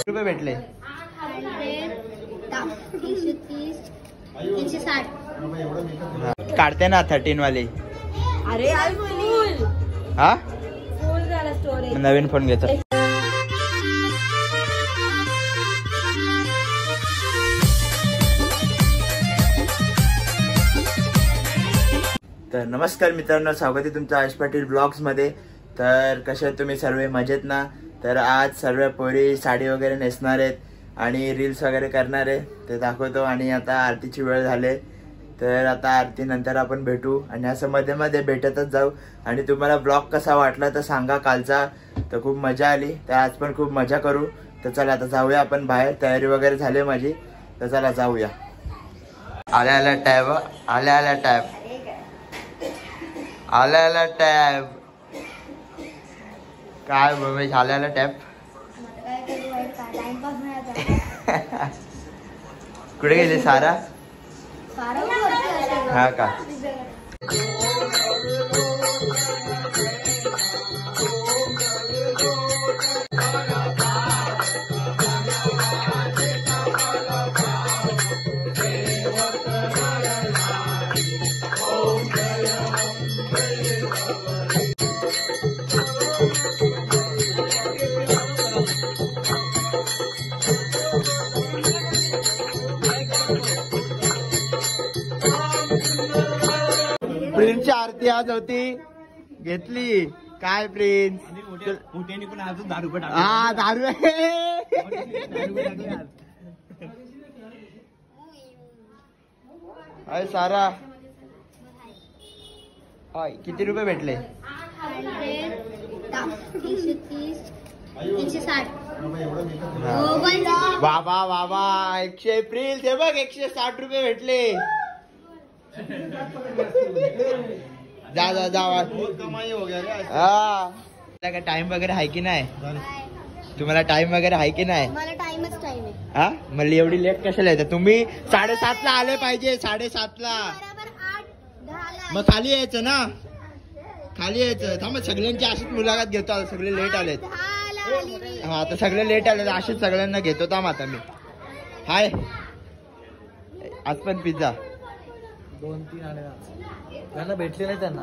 रुपये भेटले 100, काढते ना 13 वाली. अरे यार फुल हा झाला स्टोरेज. नवीन फोन घेतो. तर नमस्कार मित्रांनो, स्वागत आहे तुमचं आयुष पाटील ब्लॉग्स मध्ये. तर कसे आहेत तुम्ही सर्व? मजेत ना? तर आज सर्व पोरी साडी वगैरे नेसणार आहेत आणि रील्स वगैरे करणार आहे, ते दाखवतो. आणि आता आरतीची वेळ झाली, तर आता आरती नंतर आपण भेटू आणि असं मध्ये मध्ये भेटतच जाऊ. आणि तुम्हाला ब्लॉग कसा वाटला तर सांगा. कालचा तर खूप मजा आली, तर आज पण खूप मजा करू. तर चला आता जाऊया आपण बाहेर. तयारी वगैरे झाली माझी, तर चला जाऊया. आल्या आल्या टॅब, आल्या आल्या टॅब, आल्या आल्या टॅब. काय भवेश, आल्या आल्या टॅब. कुठे गेली सारा? हा का? प्रिन्सची आरती आज होती, घेतली. काय प्रिन्स? पण अजून 10 रुपये हा, दारू. अरे सारा, किती रुपये भेटले? 100, बाबा बाबा, 100 एप्रिल ते बघ, 160 रुपये भेटले. जा जा जा. कमाई हो गया. हा, काय टाइम वगैरे आहे की नाही? तुम्हाला टाइम वगैरे आहे की नाही? मला टाइमच टाइम आहे. हा, मला एवढी लेट कशाला येतं? तुम्ही 7:30 ला आले पाहिजे. 7:30 ला बरोबर 8-10 मग खाली यायचं ना, खाली यायचं. थांबा, सगळ्यांची अशीच मुलाखत घेतो. सगळे लेट आलेत. हा, तर सगळे लेट आलेत, असेच सगळ्यांना घेतो. थांब आता मी. हाय, आज पण पिझ्झा 2-3 आले त्यांना भेटले नाही त्यांना.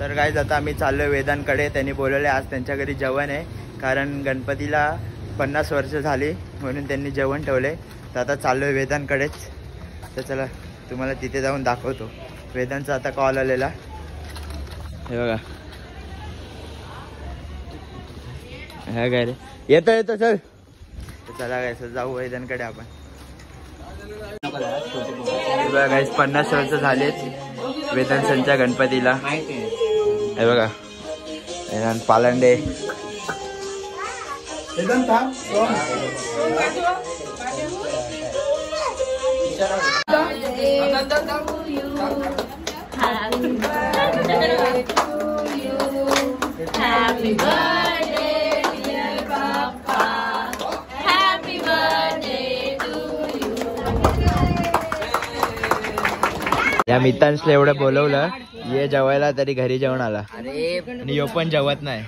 तर गाईज आता आम्ही चाललोय वेदांकडे. त्यांनी बोलवले आज त्यांच्या घरी जेवण आहे, कारण गणपतीला 50 वर्ष झाली म्हणून त्यांनी जेवण ठेवले. तर आता चाललोय वेदांकडेच. तर चला तुम्हाला तिथे जाऊन दाखवतो. वेदांचा आता कॉल आलेला, हे बघा. हा काय रे, येतो येतो, चल. तर चला गाईज जाऊ वेदांकडे आपण. बघा गाईज 50 वर्ष झालेत वेदांच्या गणपतीला. हे बघा पालंडे. या मित्रांसला एवढं बोलवलं ये जेवायला, तरी घरी जेवण आला. आणि यो पण जेवत नाही.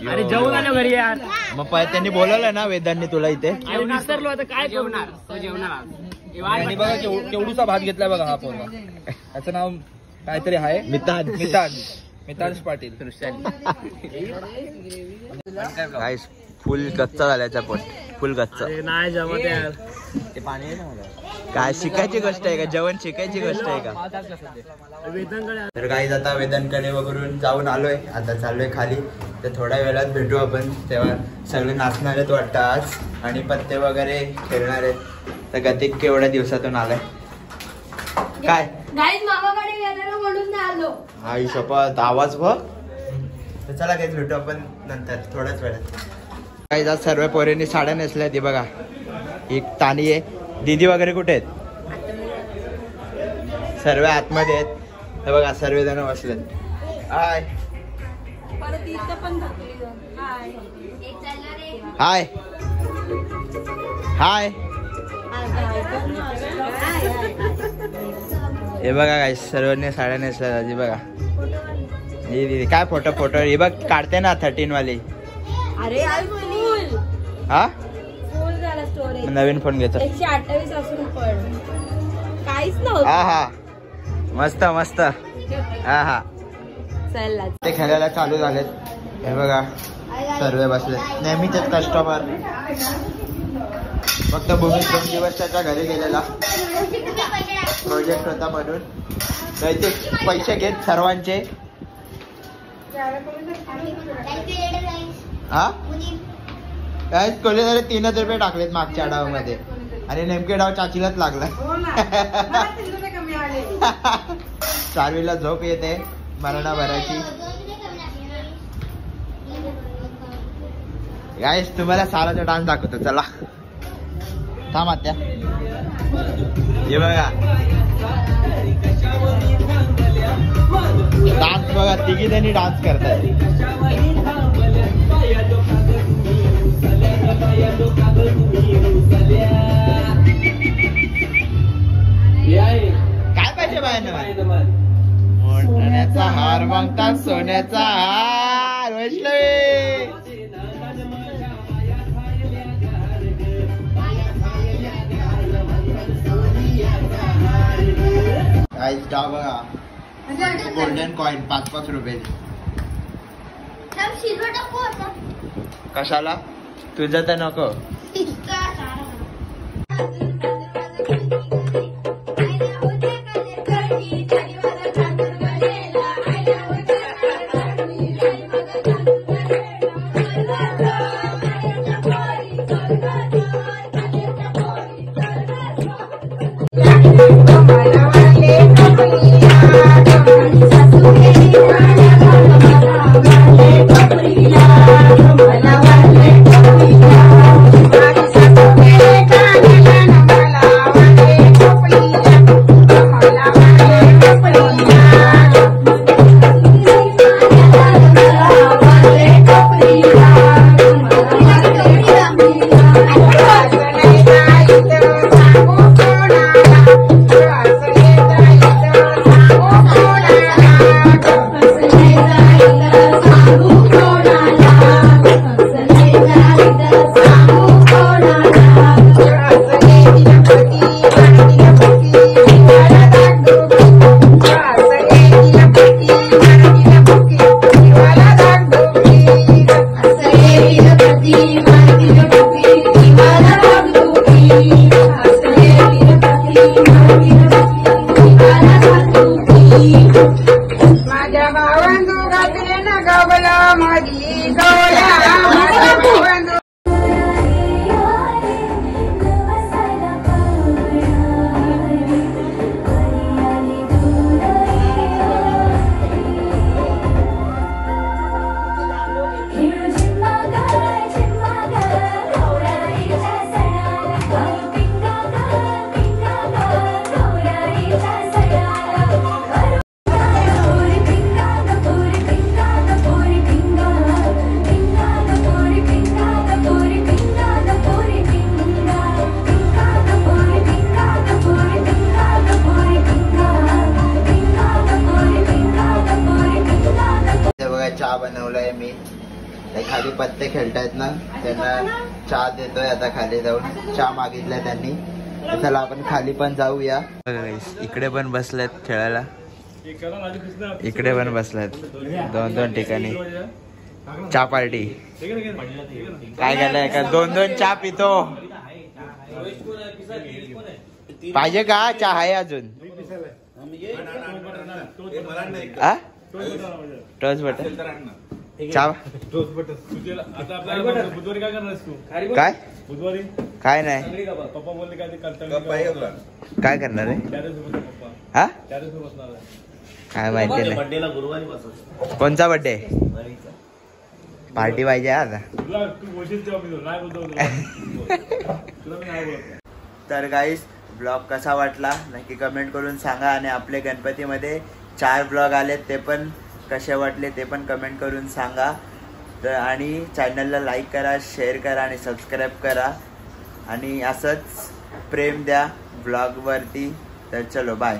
अरे जेवण आलो घरी यार. मग त्यांनी बोलवलं ना वेदांनी तुला इथे. विसरलो आता काय जेवणार. बघा केवढूसा भात घेतलाय बघा. हा पोरगा, त्याचं नाव काहीतरी आहे, मितांश पाटील. काय फुल गच्चा झाल्याचा पोट, फुल गच्चा. नाही जमत यार. ते पाणी काय शिकायची गोष्ट आहे का? जेवण शिकायची गोष्ट आहे का? तर गाईज आता वेदांकडे वगैरे जाऊन आलोय. आता चाललोय खाली. तर थोड्या वेळात भेटू आपण. तेव्हा सगळे नाचणार आहेत वाटतं आज, आणि पत्ते वगैरे खेळणार आहेत. तर गतिक केवढ्या दिवसातून आलाय काय? गाईज मामाकडे गेलेलो म्हणून आलो. आई शपथ, आवाज बघ. तर चला काही भेटू आपण नंतर थोड्याच वेळात. काही आज सर्व पोरींनी साड्या नेसल्या. ती बघा, एक तानी आहे. दीदी वगैरे कुठे आहेत? सर्व आतमध्ये आहेत. हे बघा सर्वजण बसलेत. हाय हाय हाय. हे बघा काय सर्वांनी साड्या नेसल्या. बघा काय फोटो हे बघ काढते ना 13 वाली. अरे फुल हा फुल झाला स्टोरेज. नवीन फोन घेतो 128 असून पण काहीच नव्हतं. हा मस्त मस्त. हा चल ते खेळायला चालू झालेत. हे बघा सर्व बसले नेहमीचेच कस्टमर. फक्त भूमी 2 दिवस त्याच्या घरी गेलेला प्रोजेक्ट होता म्हणून. तर ते पैसे घेत सर्वांचे. हा काय कोणी तरी 3 रुपये टाकलेत मागच्या डावामध्ये आणि नेमके डाव चाचीलाच लागला. चारवीला झोप येते मरणा भरायची. गाईस तुम्हाला सालाचा डान्स दाखवतो चला. थांब आत्या. हे बघा डान्स बघा तिघी जणी डान्स करतात. काय पाहिजे बाहेर मोठण्याचा हार मागतात सोन्याचा हार. वैष्णवी बघा गोल्डन कॉइन 5-5 रुपये. कशाला तुझं तर नको. चहा बनवलाय मी. खाली पत्ते खेळतायत ना त्यांना चहा देतोय आता. खाली जाऊन चहा मागितलाय त्यांनी. चला आपण खाली पण जाऊया. इकडे पण बसलेत खेळायला. इकडे पण बसलेत 2-2 ठिकाणी. चहा पार्टी काय केलंय का 2-2 चहा पितो. पाहिजे का चहा आहे अजून. टॉस बटर चहा काय काय नाही. काय करणार आहे हा काय माहिती नाही. कोणचा बर्थडे पार्टी पाहिजे आता. तर गाईस ब्लॉग कसा वाटला नक्की कमेंट करून सांगा. आणि आपले गणपतीमध्ये 4 ब्लॉग आलेत ते पण कसे वाटले ते पण कमेंट करून सांगा. तर आणि चॅनलला लाईक करा, शेअर करा आणि सबस्क्राईब करा. आणि असंच प्रेम द्या ब्लॉगवरती. तर चलो बाय.